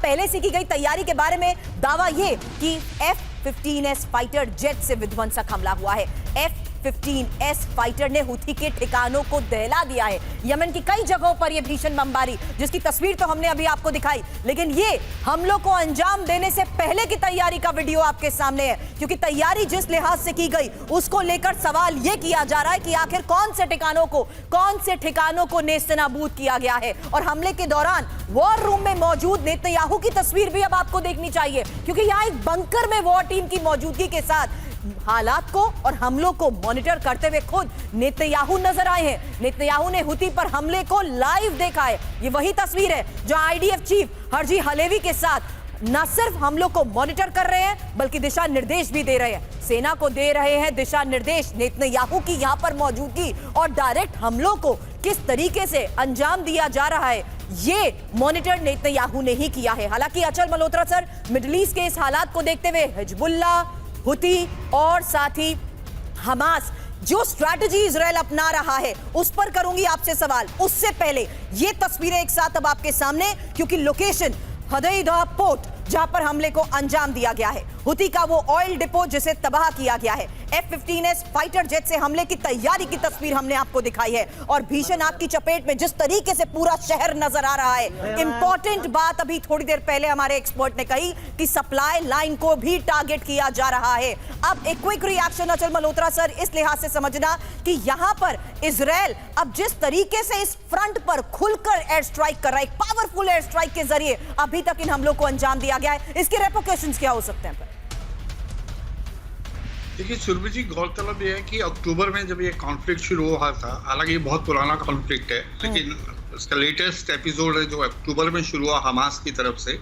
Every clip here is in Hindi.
पहले से की गई तैयारी के बारे में दावा ये कि F-15S फाइटर जेट से विध्वंसक हमला हुआ है। F-15S फाइटर ने हुथी के ठिकानों को दहला दिया है। यमन की कई जगहों पर यह भीषण बमबारी, जिसकी तस्वीर तो हमने अभी आपको दिखाई, लेकिन ये हमलों को अंजाम देने से पहले की तैयारी का वीडियो आपके सामने है। क्योंकि तैयारी जिस लिहाज से की गई उसको लेकर सवाल यह किया जा रहा है कि आखिर कौन से ठिकानों को नेस्तनाबूद किया गया है। और हमले के दौरान वॉर रूम में मौजूद नेतन्याहू की तस्वीर भी अब आपको देखनी चाहिए, क्योंकि यहाँ एक बंकर में वॉर टीम की मौजूदगी के साथ हालात को और हमलों को मॉनिटर करते हुए खुद नेतन्याहू नजर आए हैं। नेतन्याहू ने हुती पर हमले को लाइव देखा है। ये वही तस्वीर है जो IDF चीफ हर्जी हलेवी के साथ न सिर्फ हमलों को मॉनिटर कर रहे हैं बल्कि दिशा निर्देश भी दे रहे हैं, सेना को दे रहे हैं दिशा निर्देश। नेतन्याहू की यहां पर मौजूदगी और डायरेक्ट हमलों को किस तरीके से अंजाम दिया जा रहा है, ये मॉनिटर नेतन्याहू ने ही किया है। हालांकि अचल मल्होत्रा सर, मिडिल ईस्ट के इस हालात को देखते हुए हिजबुल्ला, हुती और साथ ही हमास जो स्ट्रैटेजी इजराइल अपना रहा है उस पर करूंगी आपसे सवाल। उससे पहले ये तस्वीरें एक साथ अब आपके सामने, क्योंकि लोकेशन हदैदा पोर्ट जहां पर हमले को अंजाम दिया गया है, हुती का वो ऑयल डिपो जिसे तबाह किया गया है। F-15S फाइटर जेट से हमले की तैयारी की तस्वीर हमने आपको दिखाई है और भीषण आग की चपेट में जिस तरीके से पूरा शहर नजर आ रहा है। इंपॉर्टेंट बात अभी थोड़ी देर पहले हमारे एक्सपर्ट ने कही कि सप्लाई लाइन को भी टारगेट किया जा रहा है। अब एक क्विक रिएक्शन अचल मल्होत्रा सर, इस लिहाज से समझना कि यहां पर इजराइल अब जिस तरीके से इस फ्रंट पर खुलकर एयर स्ट्राइक कर रहा है, एक पावरफुल एयर स्ट्राइक के जरिए अभी तक इन हमलों को अंजाम दिया गया है, इसके रेपोकेशंस क्या हो सकते हैं? देखिए सुरभि जी, गौरतलब यह है कि अक्टूबर में जब ये कॉन्फ्लिक्ट शुरू हुआ था, हालांकि ये बहुत पुराना कॉन्फ्लिक्ट है, लेकिन उसका लेटेस्ट एपिसोड है जो अक्टूबर में शुरू हुआ हमास की तरफ से,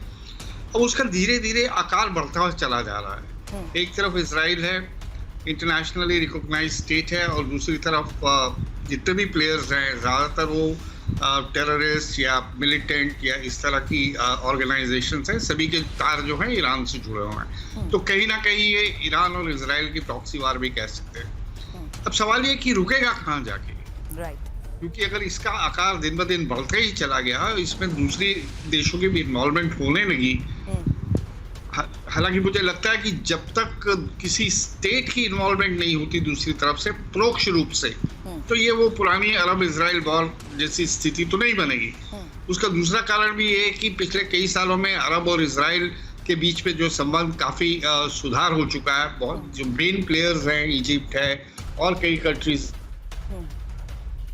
अब उसका धीरे धीरे आकार बढ़ता हुआ चला जा रहा है। एक तरफ इजराइल है, इंटरनेशनली रिकॉग्नाइज्ड स्टेट है, और दूसरी तरफ जितने भी प्लेयर्स हैं ज़्यादातर वो टेररिस्ट या मिलिटेंट या इस तरह की ऑर्गेनाइजेशंस हैं, सभी के तार जो हैं ईरान से जुड़े हुए हैं। तो कहीं ना कहीं ये ईरान और इजराइल की प्रॉक्सी वार भी कह सकते हैं। अब सवाल ये कि रुकेगा कहाँ जाके, क्योंकि अगर इसका आकार दिन ब दिन बढ़ते ही चला गया, इसमें दूसरी देशों की भी इन्वॉल्वमेंट होने लगी, हालांकि मुझे लगता है कि जब तक किसी स्टेट की इन्वॉल्वमेंट नहीं होती दूसरी तरफ से परोक्ष रूप से, तो ये वो पुरानी अरब इजराइल वॉर जैसी स्थिति तो नहीं बनेगी। उसका दूसरा कारण भी ये है कि पिछले कई सालों में अरब और इजराइल के बीच में जो संबंध काफ़ी सुधार हो चुका है। बहुत जो मेन प्लेयर्स हैं, इजिप्ट है और कई कंट्रीज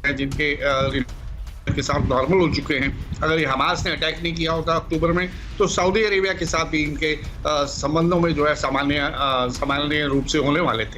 हैं जिनके के साथ नॉर्मल हो चुके हैं। अगर ये हमास ने अटैक नहीं किया होता अक्टूबर में, तो सऊदी अरेबिया के साथ भी इनके संबंधों में जो है सामान्य रूप से होने वाले थे।